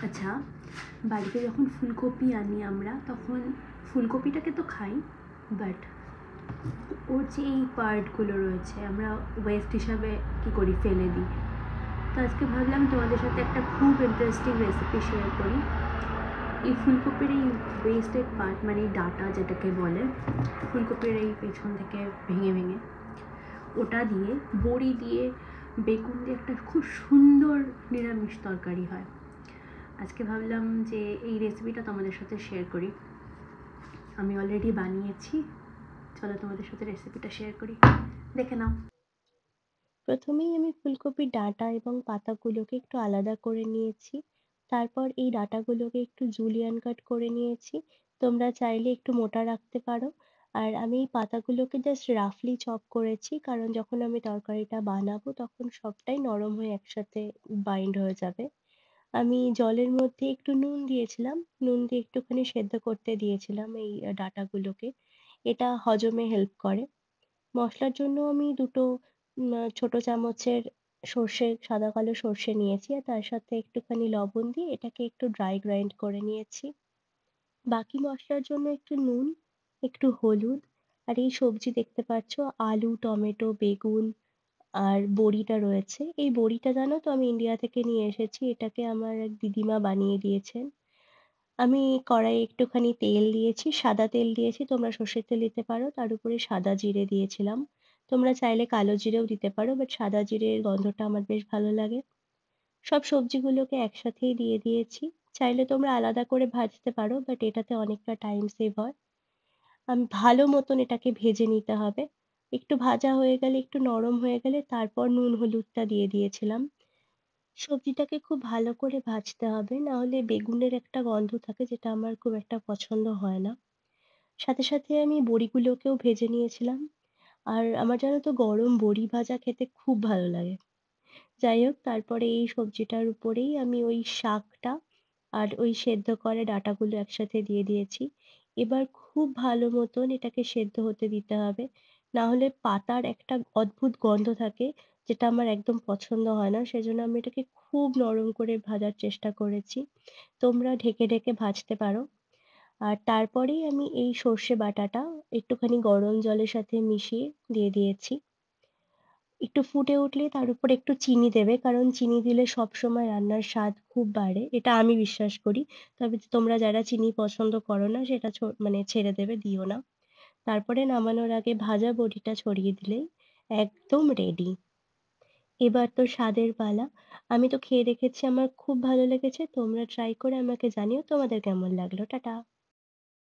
আচ্ছা, বাড়িতে যখন ফুলকপি আনি আমরা তখন ফুলকপিটাকে তো খাই, বাট ওর যে এই পার্টগুলো রয়েছে আমরা ওয়েস্ট হিসাবে কী করি, ফেলে দিই। তো আজকে ভাবলাম তোমাদের সাথে একটা খুব ইন্টারেস্টিং রেসিপি শেয়ার করি। এই ফুলকপির এই ওয়েস্টেড পার্ট মানে ডাটা যেটাকে বলে, ফুলকপির এই পেছন থেকে ভেঙে ভেঙে ওটা দিয়ে বড়ি দিয়ে বেগুন দিয়ে একটা খুব সুন্দর নিরামিষ তরকারি হয়। আজকে ভাবলাম যে এই রেসিপিটা তোমাদের সাথে শেয়ার করি। আমি অলরেডি বানিয়েছি, চলো তোমাদের সাথে রেসিপিটা শেয়ার করি, দেখে নাও। প্রথমেই আমি ফুলকপির ডাঁটা এবং পাতাগুলোকে একটু আলাদা করে নিয়েছি। তারপর এই ডাঁটাগুলোকে একটু জুলিয়ান কাট করে নিয়েছি। তোমরা চাইলে একটু মোটা রাখতে পারো। আর আমি এই পাতাগুলোকে জাস্ট রাফলি চপ করেছি, কারণ যখন আমি তরকারিটা বানাবো তখন সবটাই নরম হয়ে একসাথে বাইন্ড হয়ে যাবে। আমি জলের মধ্যে একটু নুন দিয়েছিলাম। নুন দিয়ে একটুখানি সেদ্ধ করতে দিয়েছিলাম এই ডাঁটাগুলোকে। এটা হজমে হেল্প করে। মসলার জন্য আমি ২ টো ছোট চামচের সাদা কালো সর্ষে নিয়েছি। আর তার সাথে একটুখানি লবণ দিয়ে এটাকে একটু ড্রাই গ্রাইন্ড করে নিয়েছি। বাকি মসলার জন্য একটু নুন, একটু হলুদ আর এই সবজি দেখতে পাচ্ছ, আলু, টমেটো, বেগুন আর বড়িটা রয়েছে। এই বড়িটা জানো তো আমি ইন্ডিয়া থেকে নিয়ে এসেছি। এটাকে আমার এক দিদিমা বানিয়ে দিয়েছেন। আমি কড়াইয়ে একটুখানি তেল দিয়েছি, সাদা তেল দিয়েছি। তোমরা সর্ষের তেল দিতে পারো। তার উপরে সাদা জিরে দিয়েছিলাম। তোমরা চাইলে কালো জিরেও দিতে পারো, বাট সাদা জিরের গন্ধটা আমার বেশ ভালো লাগে। সব সবজিগুলোকে একসাথেই দিয়ে দিয়েছি। চাইলে তোমরা আলাদা করে ভাজতে পারো, বাট এটাতে অনেকটা টাইম সেভ হয়। ভালো মতন এটাকে ভেজে নিতে হবে। একটু ভাজা হয়ে গেলে, একটু নরম হয়ে গেলে তারপর নুন হলুদটা দিয়ে দিয়েছিলাম। সবজিটাকে খুব ভালো করে ভাজতে হবে, না হলে বেগুনের একটা গন্ধ থাকে যেটা আমার খুব একটা পছন্দ হয় না। সাথে, সাথে আমি বড়িগুলোকেও ভেজে নিয়েছিলাম। আর আমার জানো তো গরম বড়ি ভাজা খেতে খুব ভালো লাগে। যাই হোক, তারপরে এই সবজিটার উপরেই আমি ওই শাকটা আর ওই সেদ্ধ করা ডাঁটাগুলো একসাথে দিয়ে দিয়েছি। এবার খুব ভালো মতন এটাকে সেদ্ধ হতে দিতে হবে। না হলে পাতার একটা অদ্ভুত গন্ধ থাকে, যেটা আমার একদম পছন্দ হয় না। সেজন্য আমি এটাকে খুব নরম করে ভাজার চেষ্টা করেছি। তোমরা ঢেকে, ঢেকে ভাজতে পারো। আর তারপরেই আমি এই সর্ষে বাটাটা একটুখানি গরম জলের সাথে মিশিয়ে দিয়ে দিয়েছি। একটু ফুটে উঠলে তার উপরে একটু চিনি দেবে। কারণ চিনি দিলে সবসময় রান্নার স্বাদ খুব বাড়ে। এটা আমি বিশ্বাস করি। তবে তোমরা যারা চিনি পছন্দ করো না সেটা মানে ছেড়ে দেবে, দিও না। তারপরে নামানোর আগে ভাজা বড়িটা ছড়িয়ে দিলেই একদম রেডি। এবার তো স্বাদের পালা। আমি তো খেয়ে দেখেছি, আমার খুব ভালো লেগেছে। তোমরা ট্রাই করে আমাকে জানিও তোমাদের কেমন লাগলো। টাটা।